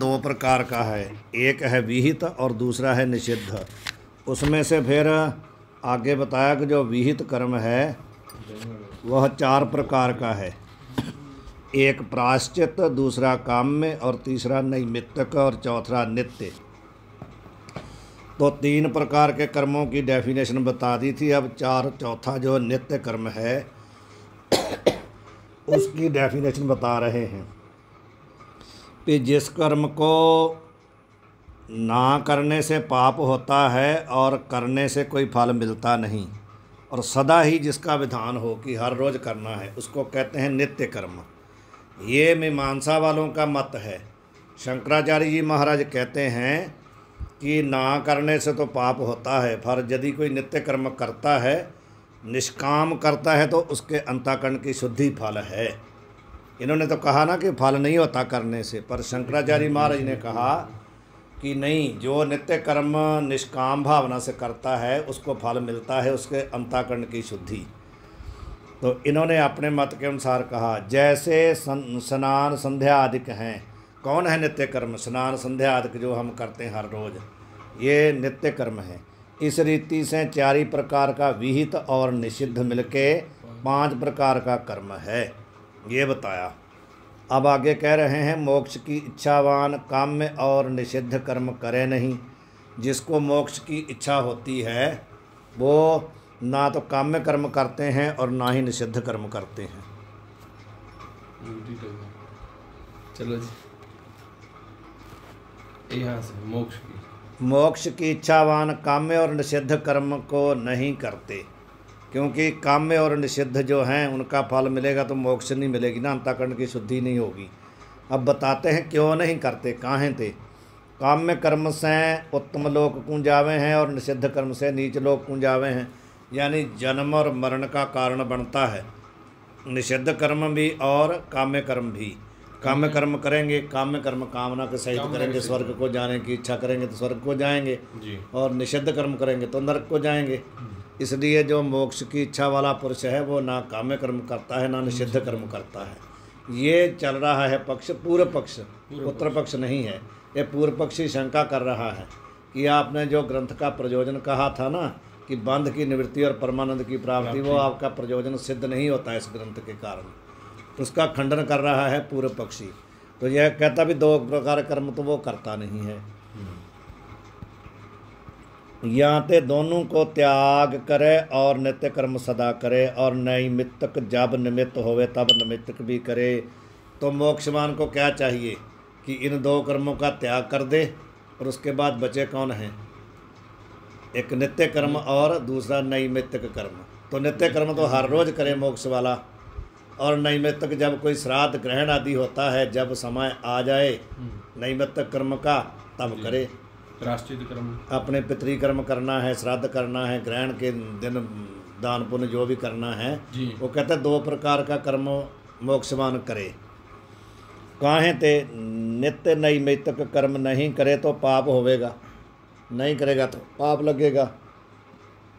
दो प्रकार का है, एक है विहित और दूसरा है निषिद्ध। उसमें से फिर आगे बताया कि जो विहित कर्म है वह 4 प्रकार का है। एक प्रायश्चित, दूसरा काम्य और तीसरा नैमित्तिक और चौथा नित्य। तो 3 प्रकार के कर्मों की डेफिनेशन बता दी थी। अब चौथा जो नित्य कर्म है उसकी डेफिनेशन बता रहे हैं कि जिस कर्म को ना करने से पाप होता है और करने से कोई फल मिलता नहीं, और सदा ही जिसका विधान हो कि हर रोज़ करना है, उसको कहते हैं नित्य कर्म। ये मीमांसा वालों का मत है। शंकराचार्य जी महाराज कहते हैं कि ना करने से तो पाप होता है, पर यदि कोई नित्य कर्म करता है, निष्काम करता है, तो उसके अंतःकरण की शुद्धि फल है। इन्होंने तो कहा ना कि फल नहीं होता करने से, पर शंकराचार्य महाराज ने कहा कि नहीं, जो नित्य कर्म निष्काम भावना से करता है उसको फल मिलता है, उसके अंतःकरण की शुद्धि। तो इन्होंने अपने मत के अनुसार कहा, जैसे स्नान संध्या आदिक हैं। कौन है नित्य कर्म? स्नान संध्या आदिक जो हम करते हैं हर रोज़, ये नित्य कर्म है। इस रीति से 4 ही प्रकार का विहित और निषिद्ध मिलके 5 प्रकार का कर्म है, ये बताया। अब आगे कह रहे हैं, मोक्ष की इच्छावान काम्य और निषिद्ध कर्म करे नहीं। जिसको मोक्ष की इच्छा होती है वो ना तो काम्य कर्म करते हैं और ना ही निषिद्ध कर्म करते हैं। चलो जी, यहाँ से मोक्ष की इच्छावान काम्य और निषिद्ध कर्म को नहीं करते, क्योंकि काम्य और निषिद्ध जो हैं उनका फल मिलेगा तो मोक्ष नहीं मिलेगी ना, अंतःकरण की शुद्धि नहीं होगी। अब बताते हैं क्यों नहीं करते, काहे थे। काम्य कर्म से उत्तम लोक को जावे हैं और निषिद्ध कर्म से नीच लोक को जावे हैं, यानी जन्म और मरण का कारण बनता है निषिद्ध कर्म भी और काम्य कर्म भी। काम्य कर्म करेंगे, काम्य कर्म कामना के सहित करेंगे, स्वर्ग को जाने की इच्छा करेंगे तो स्वर्ग को जाएंगे, और निषिद्ध कर्म करेंगे तो नरक को जाएंगे। इसलिए जो मोक्ष की इच्छा वाला पुरुष है वो ना काम्य कर्म करता है ना निषिद्ध कर्म करता है। ये चल रहा है पक्ष, पूर्व पक्ष, उत्तर पक्ष नहीं है। ये पूर्व पक्षी शंका कर रहा है कि आपने जो ग्रंथ का प्रयोजन कहा था ना कि बंध की निवृत्ति और परमानंद की प्राप्ति, वो आपका प्रयोजन सिद्ध नहीं होता है इस ग्रंथ के कारण। उसका खंडन कर रहा है पूर्व पक्षी। तो यह कहता भी 2 प्रकार कर्म तो वो करता नहीं है। या ते दोनों को त्याग करे और नित्य कर्म सदा करे, और नैमित्तिक जब निमित्त होवे तब निमित्तिक भी करे। तो मोक्षवान को क्या चाहिए कि इन 2 कर्मों का त्याग कर दे, और उसके बाद बचे कौन हैं? एक नित्य कर्म और दूसरा नैमित्तिक कर्म। तो नित्य कर्म तो हर रोज़ करे मोक्ष वाला, और नैमित्तिक जब कोई श्राद्ध ग्रहण आदि होता है, जब समय आ जाए नैमित्तिक कर्म का, तब करे। प्रायश्चित कर्म, अपने पितृ कर्म करना है, श्राद्ध करना है, ग्रहण के दिन दान पुण्य जो भी करना है, वो कहते हैं 2 प्रकार का कर्म मोक्षवान करे। काहे ते नित्य नैमित्तिक कर्म नहीं करे तो पाप होवेगा, नहीं करेगा तो पाप लगेगा।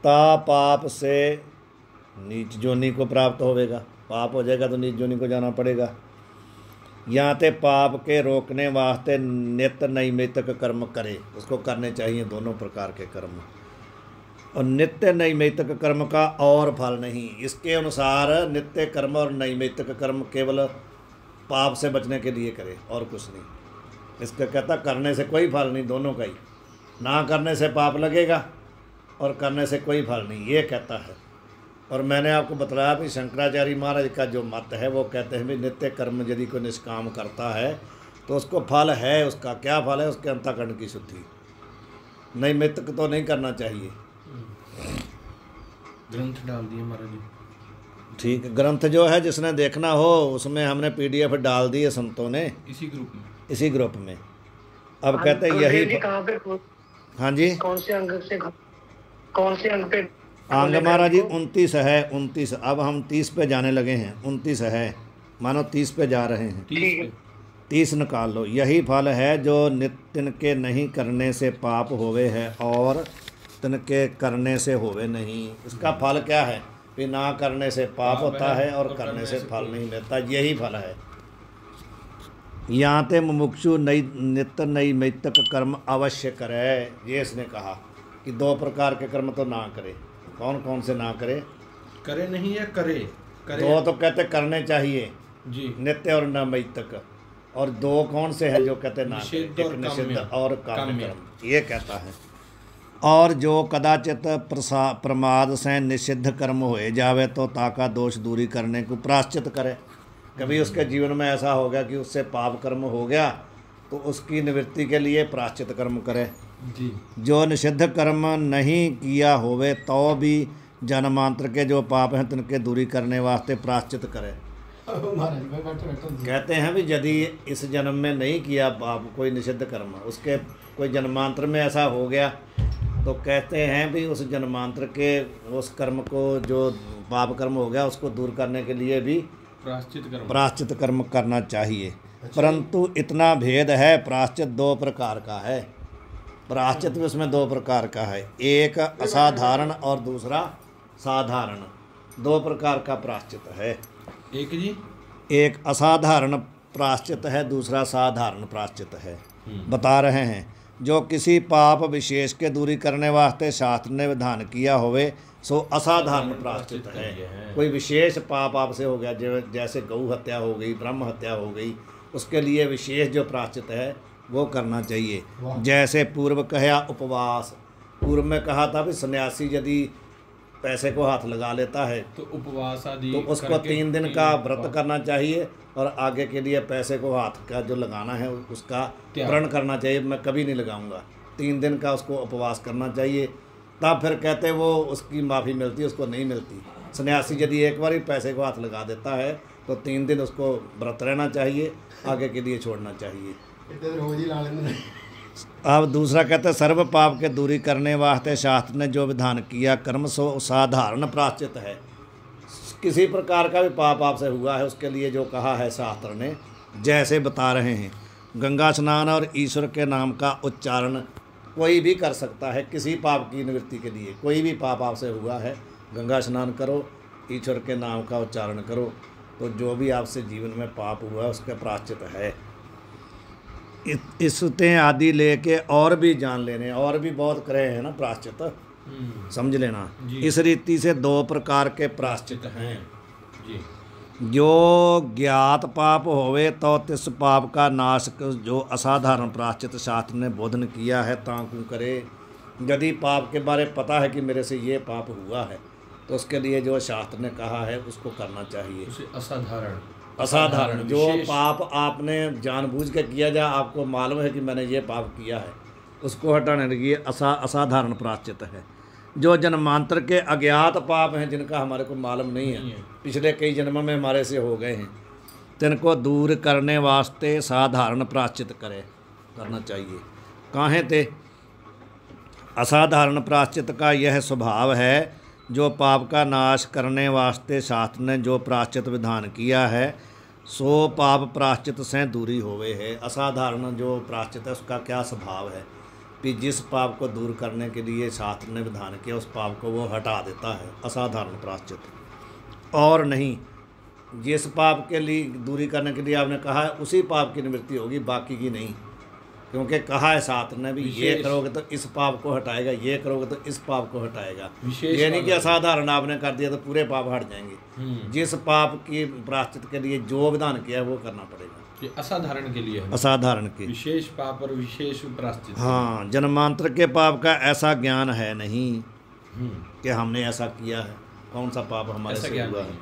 ता पाप से नीच जोनी को प्राप्त होवेगा, पाप हो जाएगा तो नीच जोनी को जाना पड़ेगा। यहाँ ते पाप के रोकने वास्ते नित्य नैमित्तिक कर्म करे, उसको करने चाहिए 2 प्रकार के कर्म। और नित्य नैमित्तिक कर्म का और फल नहीं। इसके अनुसार नित्य कर्म और नैमित्तिक कर्म केवल पाप से बचने के लिए करे और कुछ नहीं। इसका कहता करने से कोई फल नहीं, दोनों का ही। ना करने से पाप लगेगा और करने से कोई फल नहीं, ये कहता है। और मैंने आपको बताया भी शंकराचार्य महाराज का जो मत है वो कहते हैं भी नित्य कर्म यदि कोई निष्काम करता है तो उसको फल है। उसका क्या फल है? उसके अंतःकरण की शुद्धि। नैमित्तिक तो नहीं करना चाहिए। ग्रंथ डाल दिए महाराज जी। ठीक, ग्रंथ जो है जिसने देखना हो उसमें हमने PDF डाल दी है संतों ने, इसी ग्रुप में। अब कहते हैं यही। हाँ जी, कौन से अंग पे? अंग महाराज जी 29 है, 29। अब हम 30 पे जाने लगे हैं, 29 है, मानो 30 पे जा रहे हैं। 30 निकाल लो। यही फल है जो नित्य के नहीं करने से पाप होवे है और तिनके करने से होवे नहीं। इसका फल क्या है? कि ना करने से पाप होता है और करने से फल नहीं मिलता। यही फल है। यहाँ ते मुमुक्षु नई नित्य नैमित्तिक कर्म अवश्य करे। ये इसने कहा कि 2 प्रकार के कर्म तो ना करे। कौन कौन से ना करे? करे नहीं है, करे करे 2 तो कहते करने चाहिए, जी। नित्य और नैमित्तिक। और 2 कौन से हैं जो कहते ना करे? निषिद्ध एक और निषिद्ध काम्य। और काम्य काम्य। कर्म, ये कहता है। और जो कदाचित प्रमाद से निषिद्ध कर्म होए जावे तो ताका दोष दूरी करने को प्रायश्चित करे। कभी उसके जीवन में ऐसा हो गया कि उससे पाप कर्म हो गया तो उसकी निवृत्ति के लिए प्रायश्चित कर्म करे। जी। जो निषिद्ध कर्म नहीं किया होवे तो भी जन्मांतर के जो पाप हैं तिनके दूरी करने वास्ते प्रायश्चित करे। कहते हैं भी यदि इस जन्म में नहीं किया पाप कोई निषिद्ध कर्म, उसके कोई जन्मांतर में ऐसा हो गया तो कहते हैं भी उस जन्मांतर के उस कर्म को जो पाप कर्म हो गया उसको दूर करने के लिए भी प्रायश्चित कर्म करना चाहिए। परंतु इतना भेद है, प्रायश्चित 2 प्रकार का है। प्रायश्चित उसमें 2 प्रकार का है, एक असाधारण और दूसरा साधारण। 2 प्रकार का प्रायश्चित है। एक जी, एक असाधारण प्रायश्चित है, दूसरा साधारण प्रायश्चित है। बता रहे हैं जो किसी पाप विशेष के दूरी करने वास्ते शास्त्र ने विधान किया होवे सो असाधारण प्रायश्चित है। कोई विशेष पाप आपसे हो गया, जैसे गौ हत्या हो गई, ब्रह्म हत्या हो गई, उसके लिए विशेष जो प्रायश्चित है वो करना चाहिए। जैसे पूर्व कहा उपवास, पूर्व में कहा था भी सन्यासी यदि पैसे को हाथ लगा लेता है तो उपवास आदि तो उसको 3 दिन का व्रत करना चाहिए और आगे के लिए पैसे को हाथ का जो लगाना है उसका प्रण करना चाहिए, मैं कभी नहीं लगाऊंगा। 3 दिन का उसको उपवास करना चाहिए, तब फिर कहते वो उसकी माफ़ी मिलती है, उसको नहीं मिलती। सन्यासी यदि एक बार ही पैसे को हाथ लगा देता है तो 3 दिन उसको व्रत रहना चाहिए, आगे के लिए छोड़ना चाहिए। अब दूसरा कहते हैं सर्व पाप के दूरी करने वास्ते शास्त्र ने जो विधान किया कर्म सो साधारण प्रायश्चित है। किसी प्रकार का भी पाप आपसे हुआ है उसके लिए जो कहा है शास्त्र ने, जैसे बता रहे हैं गंगा स्नान और ईश्वर के नाम का उच्चारण कोई भी कर सकता है किसी पाप की निवृत्ति के लिए। कोई भी पाप आपसे हुआ है, गंगा स्नान करो, ईश्वर के नाम का उच्चारण करो, तो जो भी आपसे जीवन में पाप हुआ है उसका प्रायश्चित है। इसते आदि लेके और भी जान लेने, और भी बहुत करे हैं ना प्रायश्चित, समझ लेना। इस रीति से 2 प्रकार के प्रायश्चित हैं जी। जो ज्ञात पाप होवे तो तिस पाप का नाश जो असाधारण प्रायश्चित शास्त्र ने बोधन किया है ताकू करे। यदि पाप के बारे पता है कि मेरे से ये पाप हुआ है तो उसके लिए जो शास्त्र ने कहा है उसको करना चाहिए। उसे असाधारण जो पाप आपने जानबूझ के किया जाए, आपको मालूम है कि मैंने ये पाप किया है, उसको हटाने के लिए असाधारण प्रायश्चित है। जो जन्मांतर के अज्ञात पाप हैं जिनका हमारे को मालूम नहीं है, पिछले कई जन्मों में हमारे से हो गए हैं, तिनको दूर करने वास्ते साधारण प्रायश्चित करना चाहिए। काहे ते असाधारण प्रायश्चित का यह स्वभाव है जो पाप का नाश करने वास्ते शास्त्र ने जो प्रायश्चित विधान किया है सो पाप प्रायश्चित से दूरी होवे है। असाधारण जो प्रायश्चित है उसका क्या स्वभाव है कि जिस पाप को दूर करने के लिए शास्त्र ने विधान किया उस पाप को वो हटा देता है, असाधारण प्रायश्चित। और नहीं, जिस पाप के लिए दूरी करने के लिए आपने कहा है उसी पाप की निवृत्ति होगी, बाकी की नहीं। क्योंकि कहा है शास्त्र ने भी ये करोगे तो इस पाप को हटाएगा, ये करोगे तो इस पाप को हटाएगा। ये नहीं कि असाधारण आपने कर दिया तो पूरे पाप हट जाएंगे। जिस पाप की प्रायश्चित के लिए जो विधान किया है वो करना पड़ेगा। ये असाधारण के लिए है, असाधारण के विशेष पाप और विशेष प्रायश्चित। हाँ, जन्मांतर के पाप का ऐसा ज्ञान है नहीं कि हमने ऐसा किया है, कौन सा पाप हमारे से हुआ है,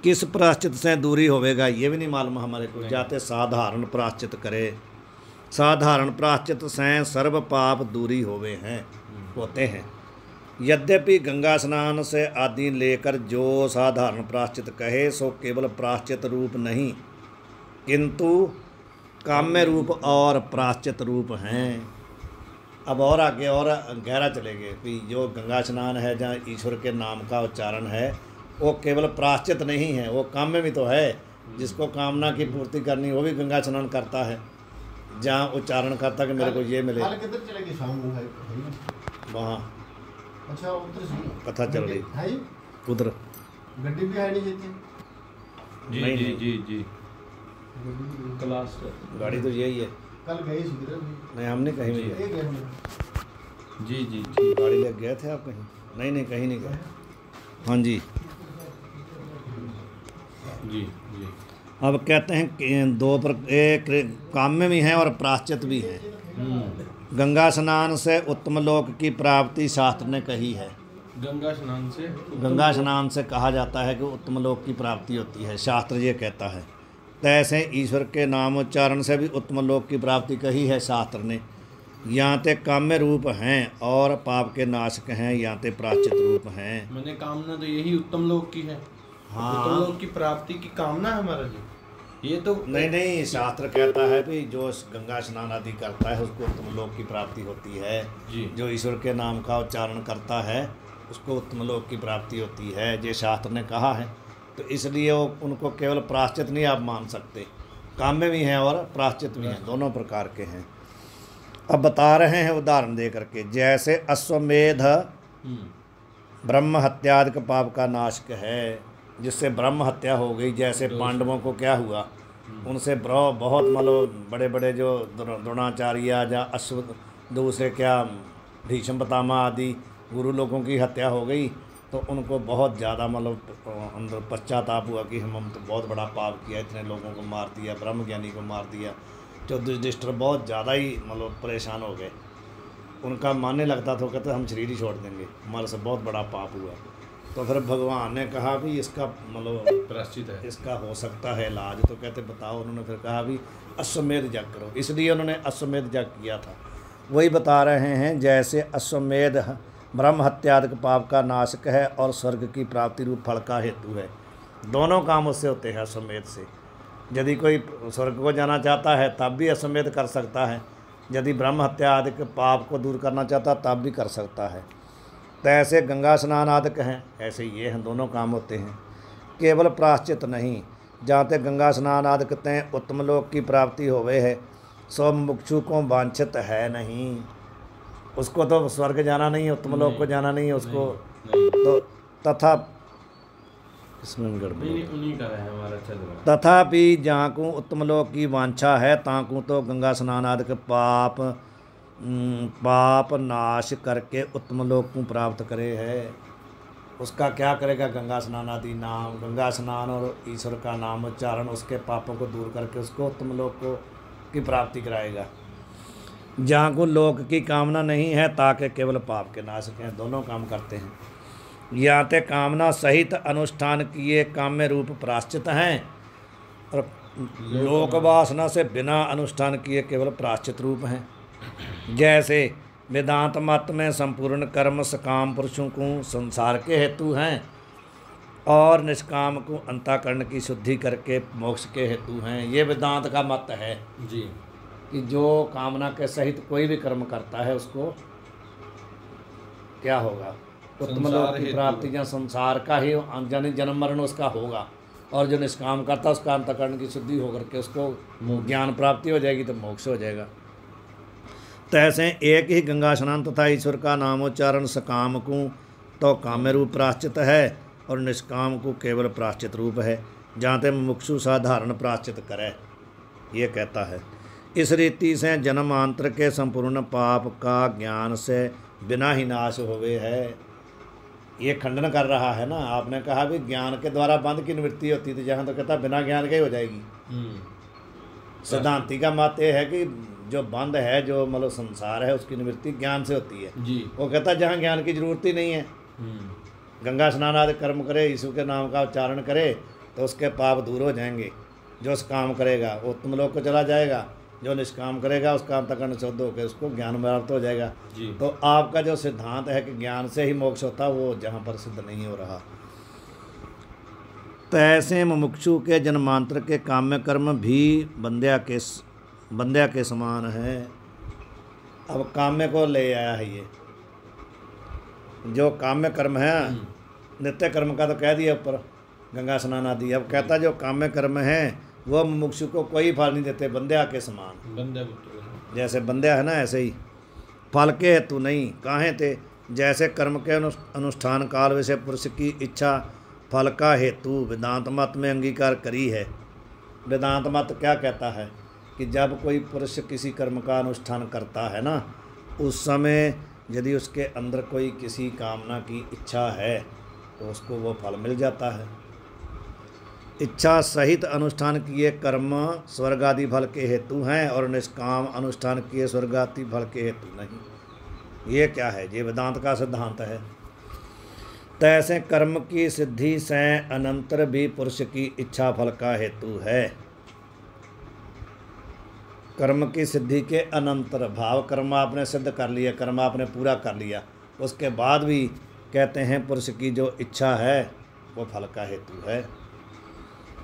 किस प्रायश्चित से दूरी होवेगा ये भी नहीं मालूम हमारे को। जाते साधारण प्रायश्चित करे, साधारण प्रायश्चित से सर्व पाप दूरी होते हैं। यद्यपि गंगा स्नान से आदि लेकर जो साधारण प्रायश्चित कहे सो केवल प्रायश्चित रूप नहीं किंतु काम्य रूप और प्रायश्चित रूप हैं। अब और आगे और गहरा चलेंगे कि जो गंगा स्नान है जहाँ ईश्वर के नाम का उच्चारण है वो केवल प्रायश्चित नहीं है, वो काम्य भी तो है। जिसको कामना की पूर्ति करनी वो भी गंगा स्नान करता है, जहाँ उच्चारण करता कि मेरे को ये मिले। वहाँ कथा चल रही उधर जी जी जी जी क्लास गाड़ी तो यही है। कल गए सी किधर भी? नहीं, हमने कहीं भी ये गए हम जी जी जी गाड़ी लेके गए थे आप कहीं? नहीं नहीं, कहीं नहीं गए। हाँ जी। जी जी अब कहते हैं कि दो एक काम्य भी हैं और प्राश्चित भी हैं। गंगा स्नान से उत्तम लोक की प्राप्ति शास्त्र ने कही है। गंगा स्नान से गंगा स्नान से कहा जाता है कि उत्तम लोक की प्राप्ति होती है, शास्त्र ये कहता है। तैसे ईश्वर के नामोच्चारण से भी उत्तम लोक की प्राप्ति कही है शास्त्र ने। यहाँ ते काम्य रूप हैं और पाप के नाशक हैं, यहाँ ते प्राश्चित रूप हैं। मैंने कामना तो यही उत्तम लोक की है। हाँ। उत्तम लोक की प्राप्ति की कामना है हमारा जी। ये तो नहीं नहीं, शास्त्र कहता है कि जो गंगा स्नान आदि करता है उसको उत्तम लोक की प्राप्ति होती है। जी जो ईश्वर के नाम का उच्चारण करता है उसको उत्तम लोक की प्राप्ति होती है, ये शास्त्र ने कहा है। तो इसलिए वो उनको केवल प्राश्चित नहीं आप मान सकते, काम्य भी हैं और प्राश्चित भी हैं, दोनों प्रकार के हैं। अब बता रहे हैं उदाहरण दे करके, जैसे अश्वमेध ब्रह्म हत्यादि के पाप का नाशक है, जिससे ब्रह्म हत्या हो गई। जैसे पांडवों को क्या हुआ, उनसे बहुत मतलब बड़े बड़े जो द्रोणाचार्य या अश्व दूसरे क्या भीष्म पितामह आदि गुरु लोगों की हत्या हो गई, तो उनको बहुत ज़्यादा मतलब अंदर पश्चाताप हुआ कि हम तो बहुत बड़ा पाप किया, इतने लोगों को मार दिया, ब्रह्म ज्ञानी को मार दिया। तो युधिष्ठिर बहुत ज़्यादा ही मतलब परेशान हो गए। उनका मानने लगता था, कहते हम शरीर ही छोड़ देंगे, हमारे से बहुत बड़ा पाप हुआ। तो फिर भगवान ने कहा भी इसका मतलब प्राश्चित है, इसका हो सकता है इलाज। तो कहते बताओ। उन्होंने फिर कहा भी अश्वमेध यज्ञ करो, इसलिए उन्होंने अश्वमेध यज्ञ किया था। वही बता रहे हैं, जैसे अश्वमेध ब्रह्म हत्यादि पाप का नाशक है और स्वर्ग की प्राप्ति रूप फल का हेतु है। दोनों काम उससे होते हैं अश्वमेध से। यदि कोई स्वर्ग को जाना चाहता है तब भी अश्वमेध कर सकता है, यदि ब्रह्म हत्या आदि के पाप को दूर करना चाहता तब भी कर सकता है। तो ऐसे गंगा स्नान आदि हैं, ऐसे ये हैं, दोनों काम होते हैं, केवल प्राश्चित नहीं। जहाँ तक गंगा स्नान आदि कहते हैं उत्तम लोक की प्राप्ति होवे है, सो मुक्षु को वांछित है नहीं। उसको तो स्वर्ग जाना नहीं है, उत्तम लोक को जाना नहीं है उसको। तो तथा इसमें गड़बड़ उन्हीं का है हमारा चल रहा। तथापि जहाँ को उत्तम लोक की वांछा है ताकू तो गंगा स्नान आदि के पाप नाश करके उत्तम लोक को प्राप्त करे है। उसका क्या करेगा, गंगा स्नान आदि नाम, गंगा स्नान और ईश्वर का नाम उच्चारण उसके पापों को दूर करके उसको उत्तम लोक को की प्राप्ति कराएगा। जहाँ को लोक की कामना नहीं है ताकि केवल पाप के नाशक हैं, दोनों काम करते हैं। यहाँ ते कामना सहित अनुष्ठान किए काम्य रूप प्राश्चित हैं और लोक वासना से बिना अनुष्ठान किए केवल प्राश्चित रूप हैं। जैसे वेदांत मत में संपूर्ण कर्म सकाम पुरुषों को संसार के हेतु हैं और निष्काम को अंतःकरण की शुद्धि करके मोक्ष के हेतु हैं। ये वेदांत का मत है जी कि जो कामना के सहित कोई भी कर्म करता है उसको क्या होगा, उत्तम लोक की प्राप्ति या संसार का ही जन्म मरण उसका होगा। और जो निष्काम करता है उसका अंतःकरण की शुद्धि होकर के उसको ज्ञान प्राप्ति हो जाएगी तो मोक्ष हो जाएगा। तैसे एक ही गंगा स्नान तथा ईश्वर का नामोच्चारण सकाम को तो काम्य रूप प्राश्चित है और निष्काम को केवल प्राश्चित रूप है, जहाँ ते मुमुक्षु साधारण प्राश्चित करे, ये कहता है। इस रीति से जन्मांतर के संपूर्ण पाप का ज्ञान से बिना ही नाश होवे है। ये खंडन कर रहा है ना। आपने कहा भी ज्ञान के द्वारा बंध की निवृत्ति होती थी, जहाँ तो कहता बिना ज्ञान के ही हो जाएगी। सिद्धांति का मत ये है कि जो बंध है, जो मतलब संसार है, उसकी निवृत्ति ज्ञान से होती है जी। वो कहता जहाँ ज्ञान की जरूरत ही नहीं है, गंगा स्नान आदि कर्म करे, ईश्वर के नाम का उच्चारण करे तो उसके पाप दूर हो जाएंगे। जो उस काम करेगा वो उत्तम लोक को चला जाएगा, जो निष्काम करेगा उसका अंतःकरण शुद्ध होकर उसको ज्ञान प्राप्त हो जाएगा। तो आपका जो सिद्धांत है कि ज्ञान से ही मोक्ष होता है वो जहाँ पर सिद्ध नहीं हो रहा। तैसे मुमुक्षु के जन्मांतर के काम्य कर्म भी बंध्या के समान है। अब काम्य को ले आया है ये जो काम्य कर्म है, नित्य कर्म का तो कह दिया ऊपर गंगा स्नान आदि। अब कहता जो काम्य कर्म है वह मुमुक्षु को कोई फल नहीं देते, बंध्या के समान। बंध्या जैसे बंध्या है ना ऐसे ही, फल के हेतु नहीं। काहे थे, जैसे कर्म के अनुष्ठान काल विषय पुरुष की इच्छा फल का हेतु वेदांत मत में अंगीकार करी है। वेदांत मत क्या कहता है कि जब कोई पुरुष किसी कर्म का अनुष्ठान करता है ना, उस समय यदि उसके अंदर कोई किसी कामना की इच्छा है तो उसको वो फल मिल जाता है। इच्छा सहित अनुष्ठान किए कर्म स्वर्ग आदि फल के हेतु हैं और निष्काम अनुष्ठान किए स्वर्ग आदि फल के हेतु नहीं। ये क्या है? ये वेदांत का सिद्धांत है। तैसे कर्म की सिद्धि से अनंतर भी पुरुष की इच्छा फल का हेतु है। कर्म की सिद्धि के अनंतर भाव कर्म आपने सिद्ध कर लिया, कर्म आपने पूरा कर लिया, उसके बाद भी कहते हैं पुरुष की जो इच्छा है वो फल का हेतु है।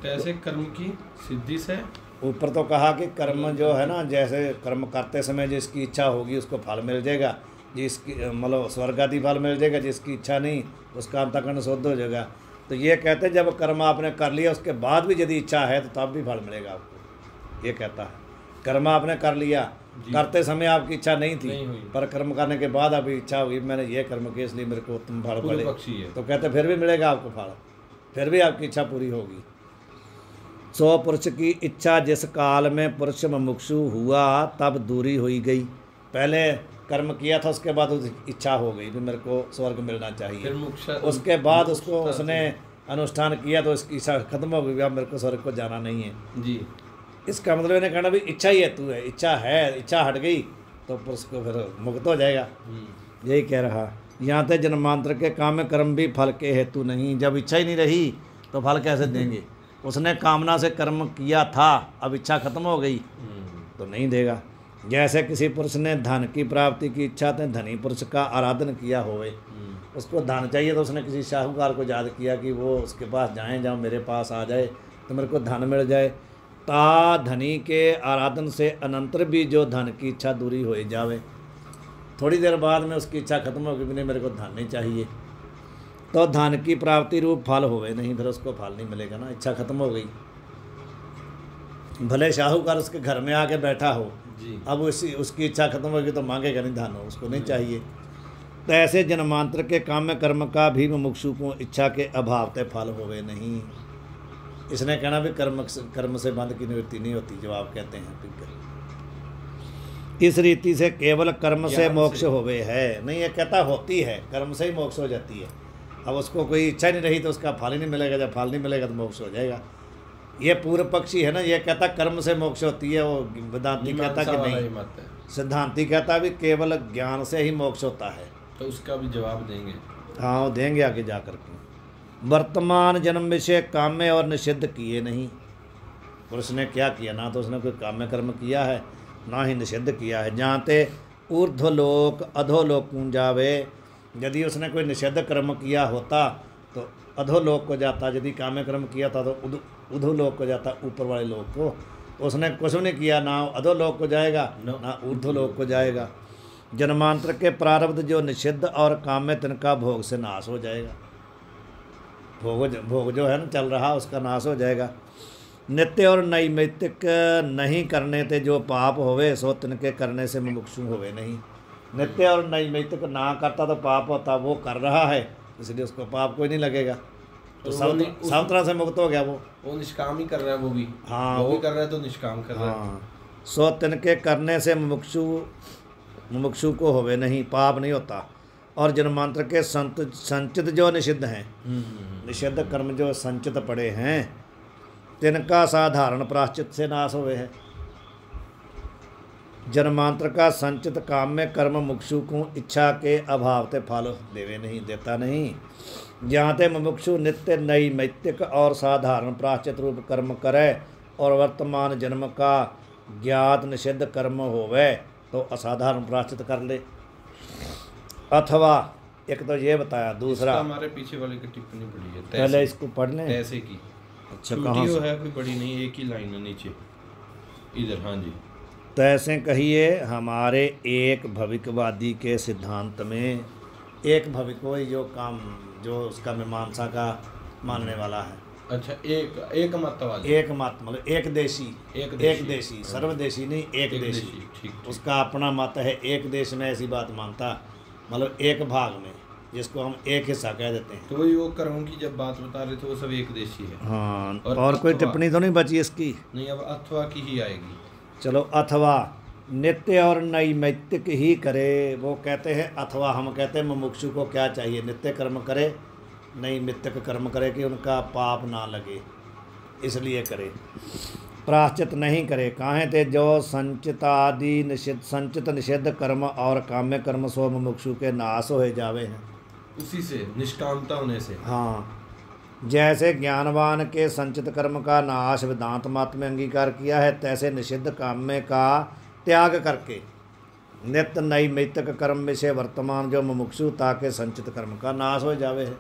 ऐसे कर्म की सिद्धि से ऊपर तो कहा कि कर्म जो है ना, जैसे कर्म करते समय जिसकी इच्छा होगी उसको फल मिल जाएगा, जिसकी मतलब स्वर्ग आदि फल मिल जाएगा, जिसकी इच्छा नहीं उसका अंतःकरण शुद्ध हो जाएगा। तो ये कहते हैं जब कर्म आपने कर लिया उसके बाद भी यदि इच्छा है तो तब भी फल मिलेगा आपको। ये कहता है कर्म आपने कर लिया, करते समय आपकी इच्छा नहीं थी, पर कर्म करने के बाद आपकी इच्छा हुई मैंने ये कर्म किया इसलिए मेरे को तुम फल मिले, तो कहते फिर भी मिलेगा आपको फल, फिर भी आपकी इच्छा पूरी होगी। सो पुरुष की इच्छा जिस काल में पुरुष मुमुक्षु हुआ तब दूरी हुई गई। पहले कर्म किया था उसके बाद उसकी इच्छा हो गई कि मेरे को स्वर्ग मिलना चाहिए, उसके बाद उसको उसने अनुष्ठान किया तो उसकी इच्छा खत्म हो गई, अब मेरे को स्वर्ग को जाना नहीं है जी। इसका मतलब इन्हें कहना भी इच्छा ही हेतु है, इच्छा है, इच्छा हट गई तो पुरुष को फिर मुक्त हो जाएगा। यही कह रहा। यहाँ तक जन्मांतर के काम में कर्म भी फल के हेतु नहीं। जब इच्छा ही नहीं रही तो फल कैसे देंगे? उसने कामना से कर्म किया था, अब इच्छा खत्म हो गई तो नहीं देगा। जैसे किसी पुरुष ने धन की प्राप्ति की इच्छा तो धनी पुरुष का आराधन किया होवे, उसको धन चाहिए तो उसने किसी शाहूकार को याद किया कि वो उसके पास जाएं, जाओ मेरे पास आ जाए तो मेरे को धन मिल जाए। ता धनी के आराधन से अनंतर भी जो धन की इच्छा दूरी हो जावे, थोड़ी देर बाद में उसकी इच्छा खत्म हो गई, मेरे को धन नहीं चाहिए, तो धन की प्राप्ति रूप फल होवे नहीं, फिर उसको फल नहीं मिलेगा ना, इच्छा खत्म हो गई। भले शाहूकार उसके घर में आके बैठा हो जी, अब उसकी इच्छा खत्म होगी तो मांगेगा नहीं धन, उसको नहीं चाहिए। तो ऐसे जन्मांतर के काम में कर्म का भी मुमुक्षु को इच्छा के अभाव ते फल होवे नहीं। इसने कहना भी कर्म से बंध की निवृत्ति नहीं होती, जवाब कहते हैं इस रीति से केवल कर्म से मोक्ष होवे है नहीं। ये कहता होती है, कर्म से ही मोक्ष हो जाती है। अब उसको कोई इच्छा नहीं रही तो उसका फल ही नहीं मिलेगा, जब फल नहीं मिलेगा तो मोक्ष हो जाएगा। ये पूर्व पक्षी है ना, ये कहता कर्म से मोक्ष होती है, वो वेदांती कहता कि नहीं, सिद्धांती कहता भी केवल ज्ञान से ही मोक्ष होता है। तो उसका भी जवाब देंगे, हाँ वो देंगे आगे जा कर के। वर्तमान जन्म विषय काम्य और निषिद्ध किए नहीं। पुरुष ने क्या किया? ना तो उसने कोई काम्य कर्म किया है ना ही निषिद्ध किया है। जानते ऊर्ध्वलोक अधोलोक कूं जावे, यदि उसने कोई निषिद्ध कर्म किया होता तो अधोलोक को जाता, यदि काम्य कर्म किया था तो उधोलोक को जाता, ऊपर वाले लोक को। तो उसने कुछ नहीं किया, ना अधोलोक को जाएगा ना ऊर्ध्वलोक को जाएगा। जन्मांतर के प्रारब्ध जो निषिद्ध और काम्य तिनका भोग से नाश हो जाएगा। भोग जो है ना चल रहा उसका नाश हो जाएगा। नित्य और नैमित्तिक नहीं करने ते जो पाप होवे सो तिनके करने से मुमुक्षु होवे नहीं। नित्य और नैमित्तिक ना करता तो पाप होता, वो कर रहा है इसलिए उसको पाप कोई नहीं लगेगा, तो सब तरह से मुक्त हो गया। वो निष्काम ही कर रहा है, वो भी हाँ वो भी कर रहा है तो निष्काम कर रहा है। सो तिनके करने से मुमुक्षु को होवे नहीं, पाप नहीं होता। और जन्मांतर के संचित जो निषिद्ध हैं, निषिद्ध कर्म जो संचित पड़े हैं, तिनका साधारण प्राश्चित से नाश हुए हैं। जन्मांतर का संचित काम में कर्म मुमुक्षु को इच्छा के अभाव ते फल देवे नहीं, देता नहीं। जहाँ ते मुमुक्षु नित्य नैमित्तिक और साधारण प्राश्चित रूप कर्म करे और वर्तमान जन्म का ज्ञात निषिद्ध कर्म होवे तो असाधारण प्राश्चित कर ले। अथवा एक तो ये बताया, दूसरा हमारे पीछे वाले की टिप्पणी पड़ी है, पहले इसको पढ़ लें। तैसे की अच्छा कहाँ से है? कोई बड़ी नहीं, एक ही लाइन है नीचे इधर। हाँ जी। तैसे कहिए हमारे एक भविकवादी के सिद्धांत में, एक भविक वही जो काम जो उसका मीमांसा का मानने वाला है। अच्छा, एक मत वाला, एक मत मतलब एक देशी सर्वदेशी नहीं, एक देशी। ठीक, उसका अपना मत है, एक देश में ऐसी बात मानता, मतलब एक भाग में, जिसको हम एक हिस्सा कह देते हैं। तो वही वो कर्मों की जब बात बता रहे थे वो सब एक देशी है। हाँ, और और कोई अथवा- टिप्पणी तो नहीं बची इसकी? नहीं, अब अथवा की ही आएगी। चलो, अथवा नित्य और नैमित्तिक ही करे, वो कहते हैं। अथवा हम कहते हैं मुमुक्षु को क्या चाहिए, नित्य कर्म करे, नैमित्तिक कर्म करे कि उनका पाप ना लगे, इसलिए करे। प्राश्चित नहीं करे, काहे ते जो संचित आदि निषिद्ध, संचित निषिद्ध कर्म और काम्य कर्म सो मुमुक्षु के नाश हो जावे हैं। उसी से निष्कामता होने से। हाँ, जैसे ज्ञानवान के संचित कर्म का नाश वेदांत मत में अंगीकार किया है, तैसे निषिद्ध काम्य का त्याग करके नित्य नैमित्तिक कर्म में से वर्तमान जो मुमुक्षु ताके संचित कर्म का नाश हो जावे है।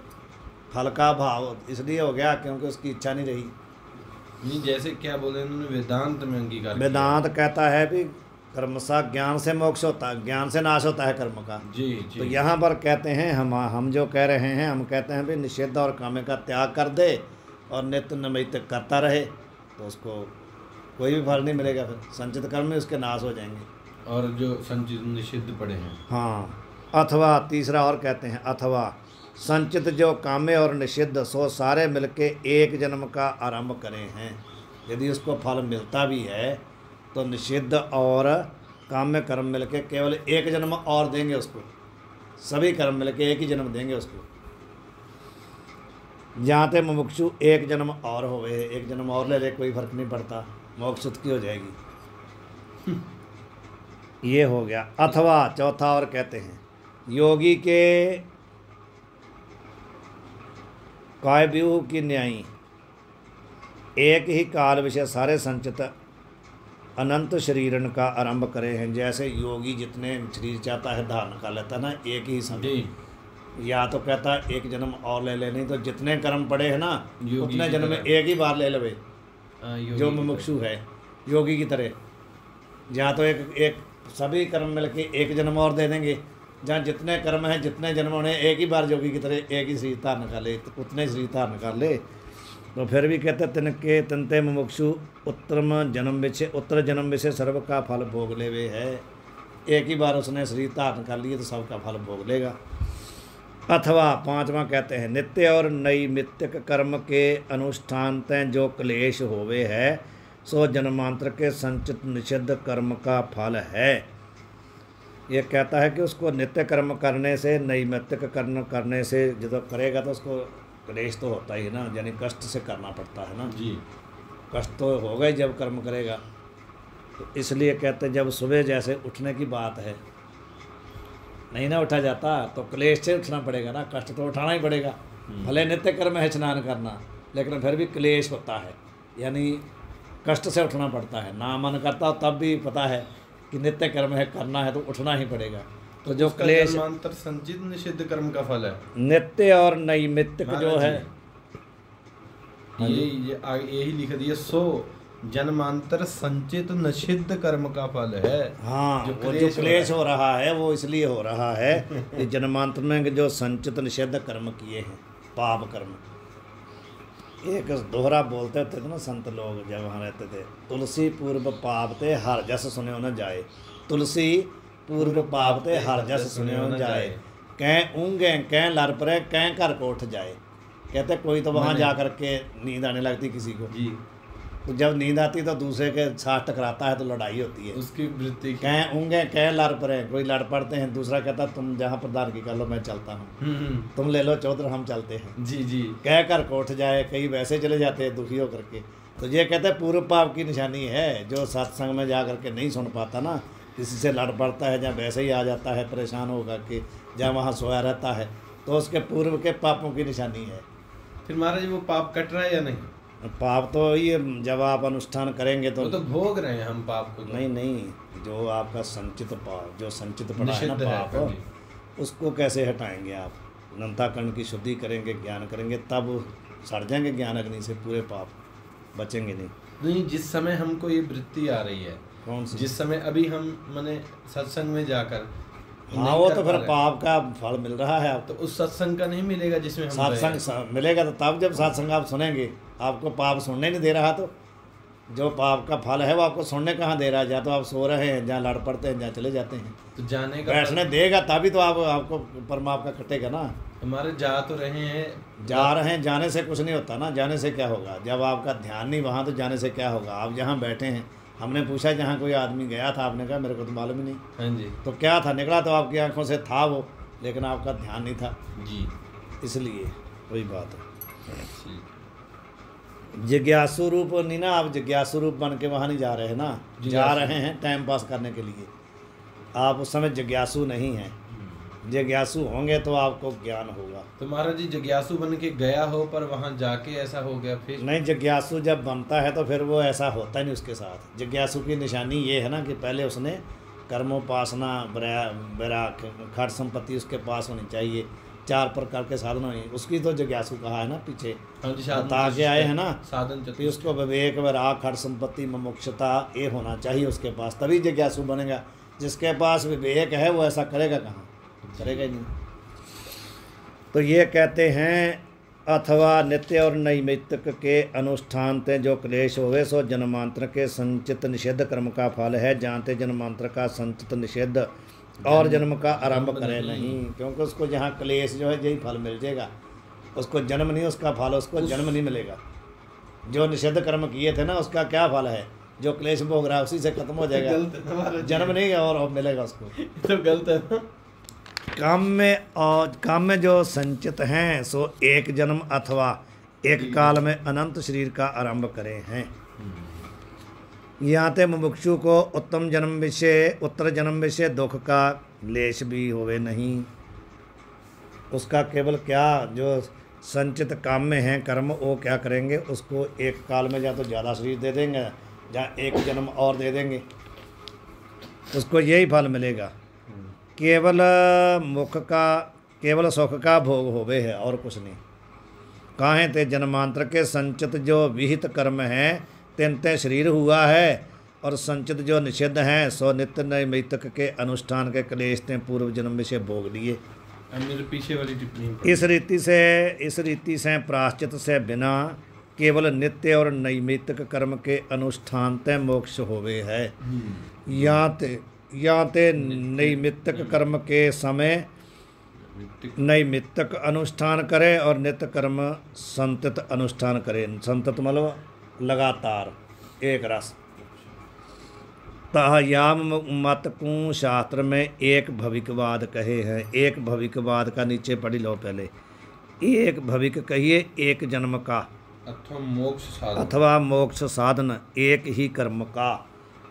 फल का भाव इसलिए हो गया क्योंकि उसकी इच्छा नहीं रही। नहीं, जैसे क्या बोले उन्होंने, वेदांत में अंगीकार किया। वेदांत कहता है भी कर्म सा ज्ञान से मोक्ष होता है, ज्ञान से नाश होता है कर्म का। जी जी। तो यहाँ पर कहते हैं हम जो कह रहे हैं, हम कहते हैं भी निषिद्ध और काम्य का त्याग कर दे और नित्य नैमित्तिक करता रहे तो उसको कोई भी फल नहीं मिलेगा, फिर संचित कर्म में उसके नाश हो जाएंगे। और जो संचित निषिद्ध पड़े हैं। हाँ, अथवा तीसरा और कहते हैं, अथवा संचित जो काम्य और निषिद्ध सो सारे मिलके एक जन्म का आरंभ करे हैं। यदि उसको फल मिलता भी है तो निषिद्ध और काम्य कर्म मिलके केवल एक जन्म और देंगे उसको, सभी कर्म मिलके एक ही जन्म देंगे उसको। जहाँ ते मुमुक्षु एक जन्म और होवे, एक जन्म और ले ले, कोई फर्क नहीं पड़ता, मोक्ष की हो जाएगी। ये हो गया। अथवा चौथा और कहते हैं, योगी के कायव्यूह की न्यायी एक ही काल विषय सारे संचित अनंत शरीरन का आरंभ करे हैं। जैसे योगी जितने शरीर चाहता है धारण कर लेता ना एक ही समय, जी। या तो कहता है एक जन्म और ले ले, नहीं तो जितने कर्म पड़े हैं ना योगी उतने की जन्म में तरह। एक ही बार ले लेवे, योगी जो की मुमुक्षु है योगी की तरह। जहाँ तो एक सभी कर्म मिलके एक जन्म और दे देंगे, जहाँ जितने कर्म हैं जितने जन्म होने एक ही बार योगी की तरह एक ही शरीर धारण कर ले, उतने शरीर धारण कर ले। तो फिर भी कहते तिनके तनते मुमुक्षु उत्तर जन्म विषय सर्व का फल भोग लेवे है। एक ही बार उसने शरीर धारण कर लिए तो सबका फल भोग लेगा। अथवा पांचवा कहते हैं, नित्य और नैमित्तिक कर्म के अनुष्ठान तय जो क्लेश होवे है सो जन्मांतर के संचित निषिद्ध कर्म का फल है। ये कहता है कि उसको नित्य कर्म करने से, नैमित्तिक कर्म करने से जब करेगा तो उसको क्लेश तो होता ही ना, यानी कष्ट से करना पड़ता है ना जी। कष्ट तो होगा ही जब कर्म करेगा। तो इसलिए कहते हैं जब सुबह जैसे उठने की बात है, नहीं ना उठा जाता तो क्लेश से उठना पड़ेगा ना, कष्ट तो उठाना ही पड़ेगा। भले नित्य कर्म है स्नान करना, लेकिन फिर भी क्लेश होता है, यानी कष्ट से उठना पड़ता है। ना मन करता तब भी पता है कि नित्य कर्म है, करना है तो उठना ही पड़ेगा। तो जो उसका क्लेश जन्मांतर संचित निषिद्ध कर्म का फल है। नित्य और नैमित्तिक जो है, ये आगे यही लिख दिया, सो जन्मांतर संचित निषिद्ध कर्म का फल है। हाँ, जो वो जो क्लेश हो रहा है वो इसलिए हो रहा है कि जन्मांतर में जो संचित निषिद्ध कर्म किए हैं, पाप कर्म। एक दोहरा बोलते थे ना संत लोग जब वहाँ रहते थे, तुलसी पूर्व पाप ते हर जस सुने न जाए। तुलसी पूर्व पाप ते हर जस सुने न जाए, कैं ऊँगे कैं लर परे कैं घर को उठ जाए। कहते कोई तो वहाँ जा कर के नींद आने लगती किसी को, जी। तो जब नींद आती तो दूसरे के साथ टकराता है तो लड़ाई होती है। उसकी वृत्ति कह ऊँगे कह लड़ पड़े, कोई लड़ पड़ते हैं, दूसरा कहता तुम जहाँ प्रधान की कर लो मैं चलता हूँ, तुम ले लो चौधर हम चलते हैं। जी जी। कह कर कोठ जाए, कई वैसे चले जाते हैं दुखी होकर के। तो ये कहते हैं पूर्व पाप की निशानी है। जो सत्संग में जा कर के नहीं सुन पाता ना, किसी से लड़ पड़ता है, जहाँ वैसे ही आ जाता है परेशान होकर के, जहाँ वहाँ सोया रहता है, तो उसके पूर्व के पापों की निशानी है। फिर महाराज वो पाप कट रहा है या नहीं? पाप तो ये जब आप अनुष्ठान करेंगे तो वो तो भोग रहे हैं हम पाप को। नहीं नहीं, जो आपका संचित पाप, जो संचित पड़ा है ना निषिद्ध है, पाप, उसको कैसे हटाएंगे आप? अनंताकरण की शुद्धि करेंगे, ज्ञान करेंगे, तब सड़ जाएंगे ज्ञान अग्नि से, पूरे पाप बचेंगे नहीं। नहीं, जिस समय हमको ये वृत्ति आ रही है, कौन सी? जिस समय अभी हम माने सत्संग में जाकर हाँ, नहीं वो कर तो पा फिर रहे, पाप का फल मिल रहा है तो आपको। उस सत्संग का नहीं मिलेगा जिसमें हम गए हैं। सत्संग मिलेगा तो तब जब सत्संग आप सुनेंगे, आपको पाप सुनने नहीं दे रहा तो जो पाप का फल है वो आपको सुनने कहाँ दे रहा है? या तो आप सो रहे हैं, जहाँ लड़ पड़ते हैं, जहाँ चले जाते हैं। तो जाने का बैठने देगा तभी तो आपको परमाप का कटेगा ना। हमारे जा तो रहे हैं, जा रहे हैं, जाने से कुछ नहीं होता ना। जाने से क्या होगा? जब आपका ध्यान नहीं वहाँ, तो जाने से क्या होगा? आप जहाँ बैठे हैं, हमने पूछा जहाँ कोई आदमी गया था, आपने कहा मेरे को तो मालूम ही नहीं। हाँ जी तो क्या था? निकला तो आपकी आंखों से था वो, लेकिन आपका ध्यान नहीं था, जी। इसलिए वही बात है। ठीक। जिज्ञासु रूप नहीं ना, आप जिज्ञासु रूप बन के वहाँ नहीं जा रहे हैं ना, जा जिज्ञासु। रहे हैं टाइम पास करने के लिए। आप उस समय जिज्ञासु नहीं हैं। जिज्ञासु होंगे तो आपको ज्ञान होगा। तो महाराज जी जिज्ञासु बन के गया हो, पर वहाँ जाके ऐसा हो गया फिर? नहीं, जिज्ञासु जब बनता है तो फिर वो ऐसा होता नहीं उसके साथ। जिज्ञासु की निशानी ये है ना कि पहले उसने कर्मोपासना, वैराग, खट संपत्ति उसके पास होनी चाहिए, 4 प्रकार के साधन होनी। उसकी तो जिज्ञासु कहा है ना पीछे, हाँ जी, बता के आए हैं ना। साधन फिर चतुष्टय। उसको विवेक, वैराग, खट संपत्ति, मुमुक्षुता ये होना चाहिए उसके पास, तभी जिज्ञासु बनेगा। जिसके पास विवेक है वो ऐसा करेगा कहाँ? करेगा ही नहीं। तो ये कहते हैं अथवा नित्य और नैमित्तिक के अनुष्ठान ते जो क्लेश होवे सो जन्मांतर के संचित निषेध कर्म का फल है। जानते जन्मांतर का संचित निषेध और जन्म का आरंभ करे नहीं, क्योंकि उसको जहाँ क्लेश जो है यही फल मिल जाएगा। उसको जन्म नहीं, उसका फल उसको जन्म नहीं मिलेगा। जो निषेध कर्म किए थे ना, उसका क्या फल है? जो क्लेश भोग रहा है उसी से खत्म हो गलत है ना जाएगा, महाराज जी? जन्म नहीं और मिलेगा उसको। तो गलत है ना। काम में जो संचित हैं सो एक जन्म अथवा एक काल में अनंत शरीर का आरंभ करे हैं। यहाँ ते मुमुक्षु को उत्तर जन्म विषय दुख का लेश भी होवे नहीं। उसका केवल क्या जो संचित काम में हैं कर्म, वो क्या करेंगे? उसको एक काल में या तो ज़्यादा शरीर दे देंगे, या एक जन्म और दे देंगे, उसको यही फल मिलेगा। केवल केवल सुख का भोग होवे है और कुछ नहीं। काहे ते जन्मांतर के संचित जो विहित कर्म हैं तिन ते शरीर हुआ है, और संचित जो निषिद्ध हैं सो नित्य नैमित्तिक के अनुष्ठान के क्लेश ते पूर्व जन्म से भोग लिए। अब मेरे पीछे वाली टिप्पणी इस रीति से प्राश्चित से बिना केवल नित्य और नैमित्तिक कर्म के अनुष्ठान ते मोक्ष होवे है। या ते नैमित्तिक कर्म के समय नैमित्तिक अनुष्ठान करे और नित्य कर्म संतत अनुष्ठान करे। संतत मतलब लगातार एक रस। तायाम मत को शास्त्र में एक भविकवाद कहे हैं। एक भविकवाद का नीचे पढ़ी लो पहले। एक भविक कहिए एक जन्म का, अथवा मोक्ष साधन एक ही कर्म का।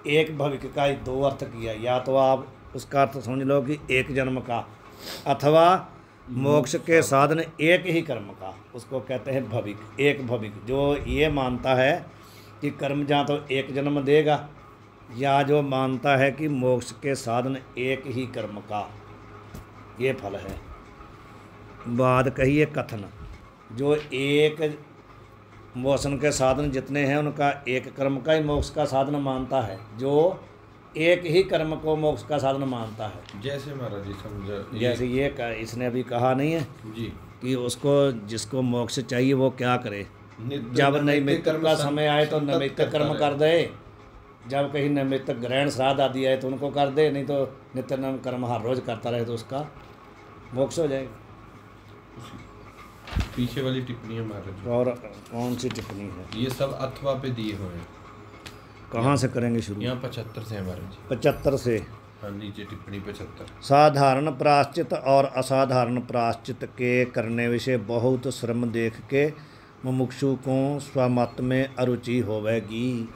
एक भविक का ही 2 अर्थ किया, या तो आप उसका अर्थ समझ लो कि एक जन्म का, अथवा मोक्ष के साधन एक ही कर्म का, उसको कहते हैं भविक। एक भविक जो ये मानता है कि कर्म जहाँ तो एक जन्म देगा, या जो मानता है कि मोक्ष के साधन एक ही कर्म का ये फल है। बाद कहिए कथन, जो एक मोक्ष के साधन जितने हैं उनका एक कर्म का ही मोक्ष का साधन मानता है, जो एक ही कर्म को मोक्ष का साधन मानता है। जैसे महाराज जी समझा, जैसे ये इसने अभी कहा नहीं है जी कि उसको जिसको मोक्ष चाहिए वो क्या करे? जब नैमित्तिक का समय आए तो नैमित्तिक कर्म कर दे, जब कहीं नैमित्तिक ग्रहण श्राद्ध आदि आए तो उनको कर दे, नहीं तो नित्य नैमित्तिक कर्म हर रोज करता रहे तो उसका मोक्ष हो जाएगा। पीछे वाली टिप्पणी है महाराज जी। और कौन सी टिप्पणी है? ये सब अथवा पे दिए हुए हैं। कहाँ से करेंगे शुरू? यहाँ 75 से है महाराज जी। 75 से। हाँ, नीचे टिप्पणी 75। साधारण प्राश्चित और असाधारण प्राश्चित के करने विषय बहुत श्रम देख के मुमुक्षु को स्वमत में अरुचि होवेगी।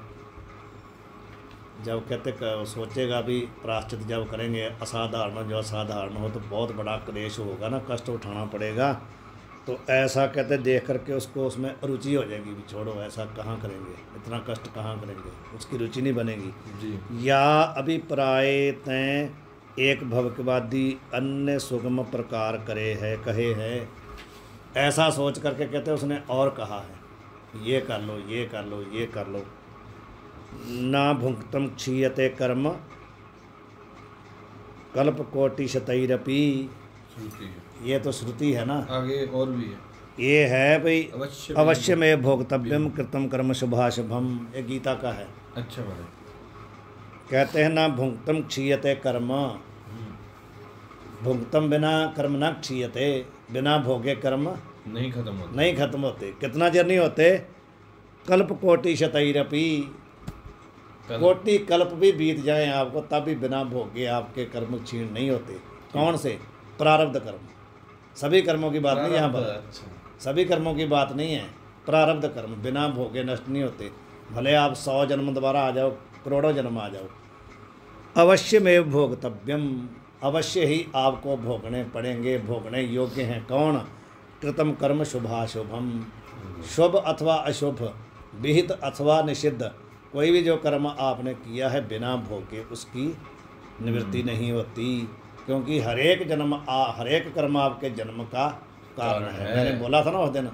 जब कहते सोचेगा भी प्राश्चित जब करेंगे असाधारण जो असाधारण हो तो बहुत बड़ा क्लेश होगा ना, कष्ट उठाना पड़ेगा, तो ऐसा कहते देख करके उसको उसमें रुचि हो जाएगी भी छोड़ो ऐसा कहाँ करेंगे, इतना कष्ट कहाँ करेंगे, उसकी रुचि नहीं बनेगी जी। या अभिप्राय तय एक भवकवादी अन्य सुगम प्रकार करे है कहे है, ऐसा सोच करके कहते उसने और कहा है ये कर लो ये कर लो ये कर लो। ना भुक्तम क्षीयते कर्म कल्प कोटि शतैरपि, श्रुति है। ये तो श्रुति है ना। आगे और भी है। ये है भाई अवश्य अवश्य में भोक्तव्यम कृतम कर्म शुभाशुभम, ये गीता का है। अच्छा महाराज। कहते हैं ना भुंक्तम क्षीयते कर्म, भुंक्तम बिना कर्म न क्षीयते, बिना भोगे कर्म नहीं खत्म होता। नहीं खत्म होते। कितना देर नहीं होते? कल्प कोटि शतैरपि, कोटि कल्प भी बीत जाए आपको तब भी बिना भोगे आपके कर्म क्षीण नहीं होते। कौन से? प्रारब्ध कर्म। सभी कर्मों की बात नहीं यहाँ पर, अच्छा। सभी कर्मों की बात नहीं है। प्रारब्ध कर्म बिना भोगे नष्ट नहीं होते, भले आप 100 जन्म दोबारा आ जाओ, करोड़ों जन्म आ जाओ। अवश्य में भोगतव्यम, अवश्य ही आपको भोगने पड़ेंगे, भोगने योग्य हैं। कौन? कृतम कर्म शुभाशुभम, शुभ अथवा अशुभ, विहित अथवा निषिद्ध, कोई भी जो कर्म आपने किया है बिना भोगे उसकी निवृत्ति नहीं होती, क्योंकि हरेक कर्म आपके जन्म का कारण है। मैंने बोला था ना उस दिन,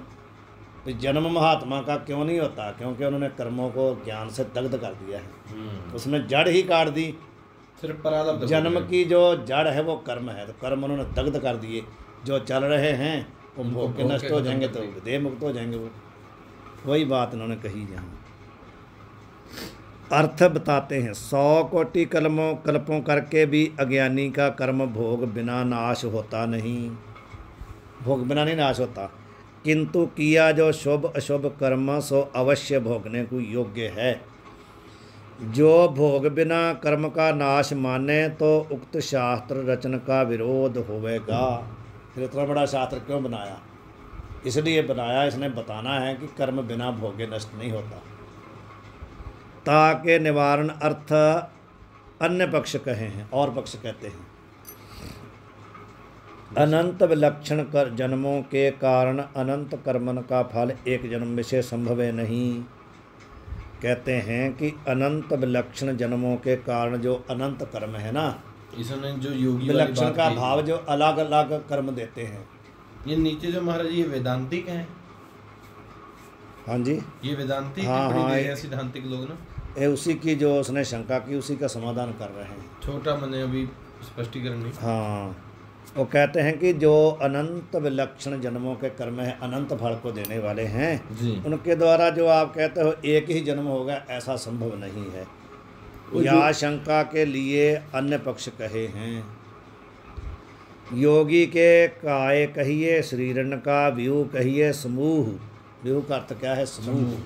तो जन्म महात्मा का क्यों नहीं होता? क्योंकि उन्होंने कर्मों को ज्ञान से दग्ध कर दिया है, उसने जड़ ही काट दी। सिर्फ प्रारब्ध जन्म की जो जड़ है वो कर्म है, तो कर्म उन्होंने दग्ध कर दिए। जो चल रहे हैं वो भोग के नष्ट हो जाएंगे, तो देह मुक्त हो जाएंगे। वो वही बात उन्होंने कही। यहाँ अर्थ बताते हैं, 100 कोटि कल्पों करके भी अज्ञानी का कर्म भोग बिना नाश होता नहीं, भोग बिना नहीं नाश होता। किंतु किया जो शुभ अशुभ कर्म सो अवश्य भोगने को योग्य है। जो भोग बिना कर्म का नाश माने तो उक्त शास्त्र रचन का विरोध होवेगा। फिर इतना बड़ा शास्त्र क्यों बनाया? इसलिए बनाया, इसने बताना है कि कर्म बिना भोगे नष्ट नहीं होता। ताके निवारण अर्थ अन्य पक्ष कहे हैं, और पक्ष कहते हैं अनंत विलक्षण कर जन्मों के कारण अनंत कर्मन का फल एक जन्म में से संभव है नहीं। कहते हैं कि अनंत विलक्षण जन्मों के कारण जो अनंत कर्म है ना, इसने जो योगी विलक्षण का भाव जो अलग अलग कर्म देते हैं। ये नीचे जो महाराज ये वेदांतिक हैं। हाँ जी, ये वेदांतिक हाँ, सिद्धांतिक लोग ना, ये उसी की जो उसने शंका की उसी का समाधान कर रहे हैं। छोटा मैंने अभी स्पष्टीकरण नहीं। हाँ, वो कहते हैं कि जो अनंत विलक्षण जन्मों के कर्म है, अनंत फल को देने वाले हैं जी, उनके द्वारा जो आप कहते हो एक ही जन्म होगा, ऐसा संभव नहीं है। या शंका के लिए अन्य पक्ष कहे हैं। योगी के काय कहिए, श्रीरण का व्यू कहिए समूह, व्यू का अर्थ क्या है? समूह।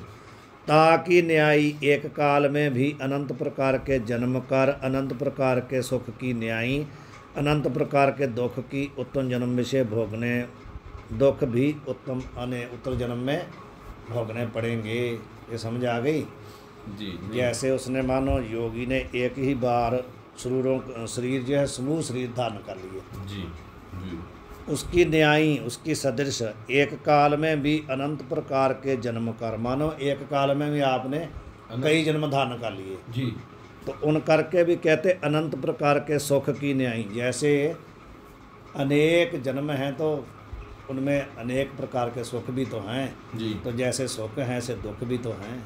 ताकि न्यायी एक काल में भी अनंत प्रकार के जन्म कर अनंत प्रकार के सुख की न्यायी अनंत प्रकार के दुख की उत्तम जन्म विषय भोगने, दुख भी उत्तर जन्म में भोगने पड़ेंगे। ये समझ आ गई जी। जैसे उसने मानो योगी ने एक ही बार शरीर जो है समूह शरीर धारण कर लिए जी, जी। उसकी न्यायी उसकी सदृश एक काल में भी अनंत प्रकार के जन्म कर, मानो एक काल में भी आपने कई जन्म धारण कर लिए जी, तो उन करके भी कहते अनंत प्रकार के सुख की न्यायी। जैसे अनेक जन्म हैं तो उनमें अनेक प्रकार के सुख भी तो हैं जी। तो जैसे सुख हैं ऐसे दुख भी तो हैं,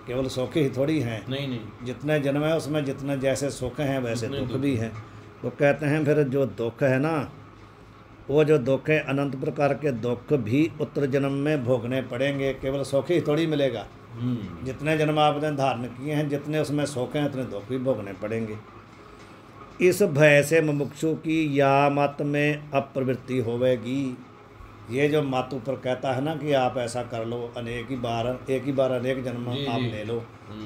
केवल सुख ही थोड़ी हैं। नहीं नहीं, जितने जन्म है उसमें जितने जैसे सुख हैं वैसे दुख भी हैं। तो कहते हैं फिर जो दुख है ना, वो जो दुख है अनंत प्रकार के दुख भी उत्तर जन्म में भोगने पड़ेंगे, केवल सुख ही थोड़ी मिलेगा। जितने जन्म आपने धारण किए हैं जितने उसमें सुख हैं उतने दुख भी भोगने पड़ेंगे। इस भय से मुमुक्षु की या मत में अप्रवृत्ति होवेगी। ये जो मत ऊपर कहता है ना कि आप ऐसा कर लो, एक ही बार अनेक जन्म आप ले लो,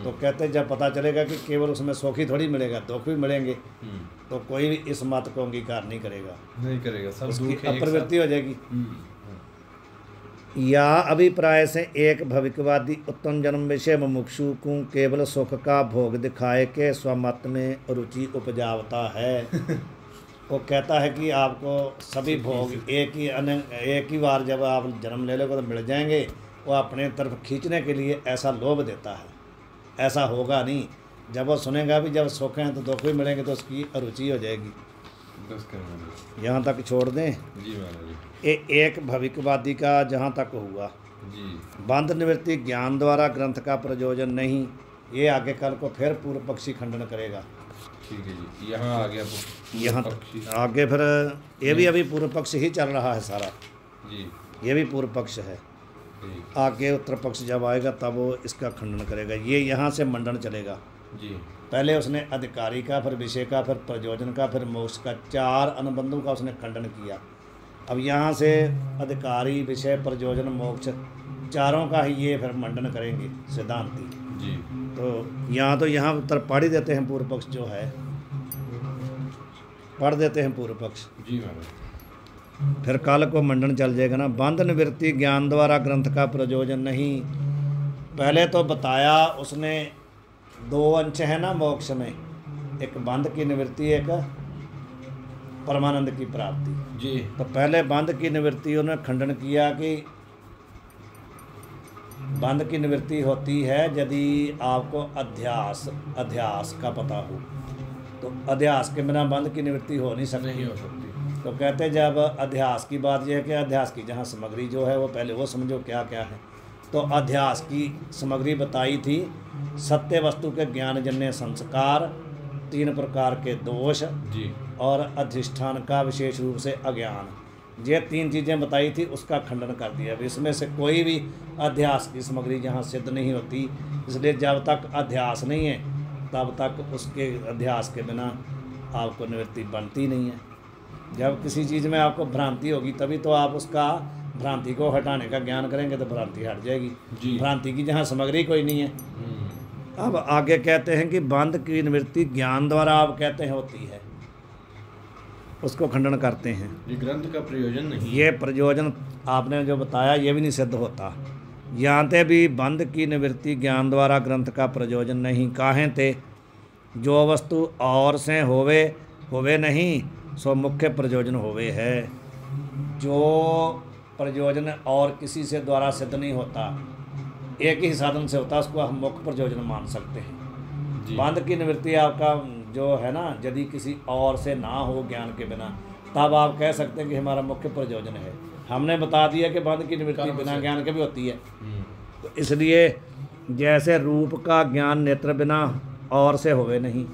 तो कहते जब पता चलेगा कि केवल उसमें सुख ही थोड़ी मिलेगा, दुख भी मिलेंगे, तो कोई भी इस मत को अंगीकार नहीं करेगा, सब उसकी अप्रवृत्ति हो जाएगी। या अभिप्राय से एक भविकवादी उत्तम जन्म विषय मुमुक्षु को केवल सुख का भोग दिखाए के स्वमत में रुचि उपजावता है। वो कहता है कि आपको सभी भोग एक ही बार जब आप जन्म ले लोगे तो मिल जाएंगे, वो अपने तरफ खींचने के लिए ऐसा लोभ देता है। ऐसा होगा नहीं, जब वो सुनेगा भी जब सुख हैं तो दुख भी मिलेंगे तो उसकी अरुचि हो जाएगी। यहाँ तक छोड़ दें जी महाराज। एक भविकवादी का जहाँ तक हुआ जी, बंध निवृत्ति ज्ञान द्वारा ग्रंथ का प्रयोजन नहीं। ये आगे कल को फिर पूर्व पक्षी खंडन करेगा। ठीक है जी, यहाँ आ गया यहाँ आगे फिर ये भी अभी पूर्व पक्ष ही चल रहा है सारा जी। ये भी पूर्व पक्ष है। जी आगे उत्तर पक्ष जब आएगा तब वो इसका खंडन करेगा। ये यहाँ से मंडन चलेगा। जी पहले उसने अधिकारी का, फिर विषय का, फिर प्रयोजन का, फिर मोक्ष का, 4 अनुबंधों का उसने खंडन किया। अब यहाँ से अधिकारी, विषय, प्रयोजन, मोक्ष, चारों का ही ये फिर मंडन करेंगे सिद्धांती। जी तो यहाँ उत्तर पढ़ ही देते हैं पूर्व पक्ष जो है, पढ़ देते हैं पूर्व पक्ष। जी महाराज। फिर काल को मंडन चल जाएगा ना। बंध निवृत्ति ज्ञान द्वारा ग्रंथ का प्रयोजन नहीं। पहले तो बताया उसने 2 अंश है ना मोक्ष में, एक बंध की निवृत्ति, एक परमानंद की प्राप्ति। जी तो पहले बंध की निवृत्ति उन्होंने खंडन किया कि बंध की निवृत्ति होती है यदि आपको अध्यास का पता हो। तो अध्यास के बिना बंध की निवृत्ति हो नहीं सकती। नहीं हो सकती। तो कहते जब अध्यास की बात यह है कि अध्यास की जहाँ सामग्री जो है वो पहले वो समझो क्या क्या है। तो अध्यास की सामग्री बताई थी, सत्य वस्तु के ज्ञान जन्य संस्कार, 3 प्रकार के दोष जी और अधिष्ठान का विशेष रूप से अज्ञान, ये 3 चीज़ें बताई थी, उसका खंडन कर दिया। अब इसमें से कोई भी अध्यास की सामग्री जहाँ सिद्ध नहीं होती, इसलिए जब तक अध्यास नहीं है तब तक उसके अध्यास के बिना आपको निवृत्ति बनती नहीं है। जब किसी चीज़ में आपको भ्रांति होगी तभी तो आप उसका भ्रांति को हटाने का ज्ञान करेंगे तो भ्रांति हट जाएगी। जी। भ्रांति की जहाँ सामग्री कोई नहीं है। अब आगे कहते हैं कि बंध की निवृत्ति ज्ञान द्वारा आप कहते हैं होती है, उसको खंडन करते हैं। ये ग्रंथ का प्रयोजन नहीं। ये प्रयोजन आपने जो बताया ये भी नहीं सिद्ध होता। जानते भी बंध की निवृत्ति ज्ञान द्वारा ग्रंथ का प्रयोजन नहीं। काहें ते जो वस्तु और से होवे नहीं सो मुख्य प्रयोजन होवे है। जो प्रयोजन और किसी से द्वारा सिद्ध नहीं होता, एक ही साधन से होता, उसको हम मुख्य प्रयोजन मान सकते हैं। जी। बंध की निवृत्ति आपका जो है ना, यदि किसी और से ना हो ज्ञान के बिना, तब आप कह सकते हैं कि हमारा मुख्य प्रयोजन है। हमने बता दिया कि बंध की निवृत्ति बिना ज्ञान के भी होती है। तो इसलिए जैसे रूप का ज्ञान नेत्र बिना और से होवे नहीं,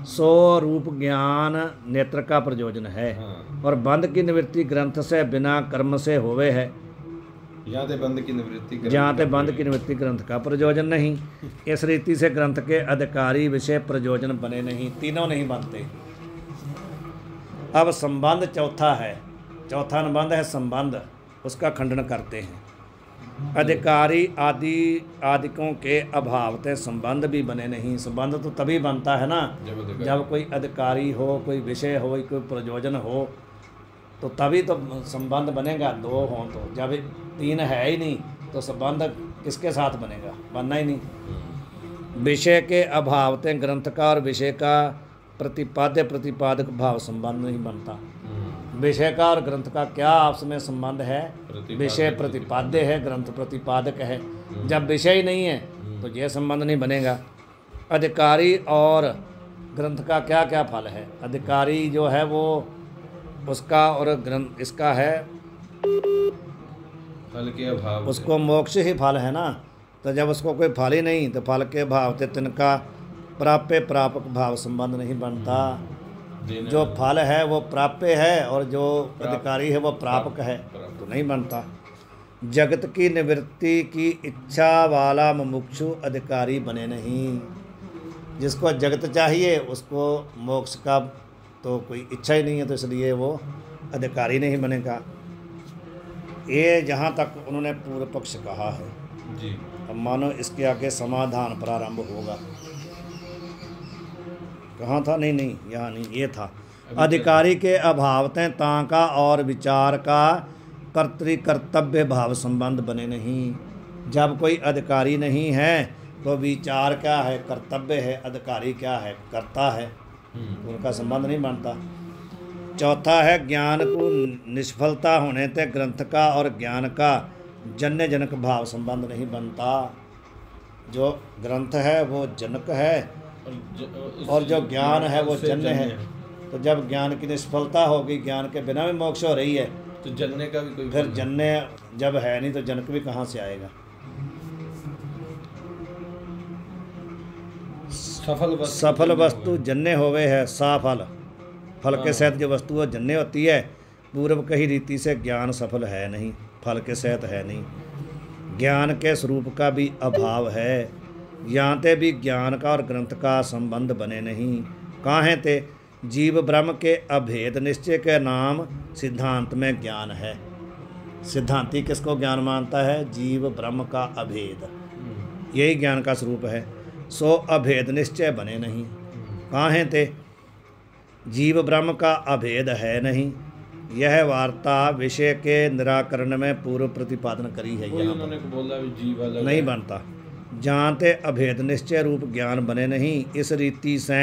सो रूप ज्ञान नेत्र का प्रयोजन है। हाँ। और बंध की निवृत्ति ग्रंथ से बिना कर्म से होवे है। यहाँ ते बंध की निवृत्ति ग्रंथ जहाँ ते का बंध की निवृत्ति ग्रंथ का प्रयोजन नहीं। इस रीति से ग्रंथ के अधिकारी विषय प्रयोजन बने नहीं, तीनों नहीं बनते। अब संबंध चौथा है, चौथा अनुबंध है संबंध, उसका खंडन करते हैं। अधिकारी आदिकों के अभाव ते संबंध भी बने नहीं। संबंध तो तभी बनता है ना जब कोई अधिकारी हो, कोई विषय हो, कोई प्रयोजन हो, तो तभी तो संबंध बनेगा। 2 हों तो, जब 3 है ही नहीं तो संबंध किसके साथ बनेगा, बनना ही नहीं। विषय के अभाव ते ग्रंथ का और विषय का प्रतिपादक भाव संबंध नहीं बनता। विषय का और ग्रंथ का क्या आपस में संबंध है? विषय प्रतिपाद्य है, ग्रंथ प्रतिपादक है। जब विषय ही नहीं है तो यह संबंध नहीं बनेगा। अधिकारी और ग्रंथ का क्या क्या फल है? अधिकारी जो है वो उसका और ग्रंथ इसका है फल के अभाव उसको मोक्ष ही फल है ना। तो जब उसको कोई फल ही नहीं तो फल के भाव से तिनका प्राप्य प्रापक भाव संबंध नहीं बनता। जो फल है वो प्राप्य है और जो अधिकारी है वो प्रापक है, तो नहीं बनता। जगत की निवृत्ति की इच्छा वाला मुमुक्षु अधिकारी बने नहीं। जिसको जगत चाहिए उसको मोक्ष का तो कोई इच्छा ही नहीं है, तो इसलिए वो अधिकारी नहीं बनेगा। ये जहाँ तक उन्होंने पूर्व पक्ष कहा है। जी। अब मानो इसके आगे समाधान प्रारंभ होगा। कहाँ था? नहीं यहाँ नहीं, ये था। अधिकारी के अभावते तांका और विचार का कर्तव्य भाव संबंध बने नहीं। जब कोई अधिकारी नहीं है तो विचार क्या है? कर्तव्य है। अधिकारी क्या है? कर्ता है। उनका संबंध नहीं बनता। चौथा है ज्ञान को निष्फलता होने ते ग्रंथ का और ज्ञान का जन्य जनक भाव संबंध नहीं बनता। जो ग्रंथ है वो जनक है और जो ज्ञान है वो जन्य है। तो जब ज्ञान की निष्फलता होगी, ज्ञान के बिना भी मोक्ष हो रही है, तो जन्य का भी कोई फिर जन्य जब है नहीं तो जनक भी कहाँ से आएगा? सफल वस्तु जन्य होवे है। साफल फल के सहित जो वस्तु है जन्य होती है। पूर्व कही रीति से ज्ञान सफल है नहीं। फल के सहित है नहीं। ज्ञान के स्वरूप का भी अभाव है, यांते भी ज्ञान का और ग्रंथ का संबंध बने नहीं। काहें ते जीव ब्रह्म के अभेद निश्चय के नाम सिद्धांत में ज्ञान है। सिद्धांती किसको ज्ञान मानता है? जीव ब्रह्म का अभेद, यही ज्ञान का स्वरूप है। सो अभेद निश्चय बने नहीं। काहें ते जीव ब्रह्म का अभेद है नहीं। यह वार्ता विषय के निराकरण में पूर्व प्रतिपादन करी है। वही यहाँ उन्होंने बोला भी जीव अलग नहीं है। बनता, जानते अभेद निश्चय रूप ज्ञान बने नहीं। इस रीति से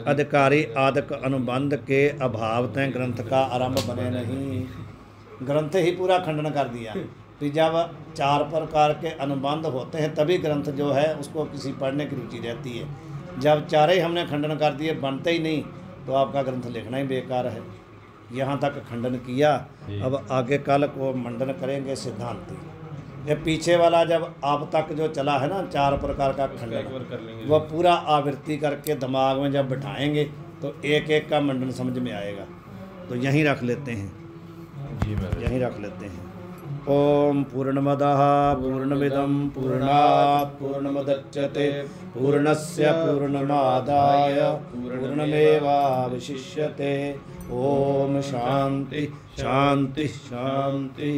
अधिकारी आदक अनुबंध के अभाव तय ग्रंथ का आरंभ बने नहीं। ग्रंथ ही पूरा खंडन कर दिया कि जब 4 प्रकार के अनुबंध होते हैं तभी ग्रंथ जो है उसको किसी पढ़ने की रुचि रहती है। जब 4 ही हमने खंडन कर दिए, बनते ही नहीं, तो आपका ग्रंथ लिखना ही बेकार है। यहाँ तक खंडन किया, अब आगे कल को मंडन करेंगे सिद्धांती। ये पीछे वाला जब आप तक जो चला है ना 4 प्रकार का एक बार खंडन, कर लेंगे। वह पूरा आवृत्ति करके दिमाग में जब बिठाएंगे तो एक एक का मंडन समझ में आएगा। तो यहीं रख लेते हैं, जी महाराज। यहीं रख लेते हैं। ओम पूर्णमदः पूर्णमिदं पूर्णात् पूर्णमुदच्यते पूर्णस्य पूर्णमादाय पूर्णमेवावशिष्यते। ओम शांति शांति शांति।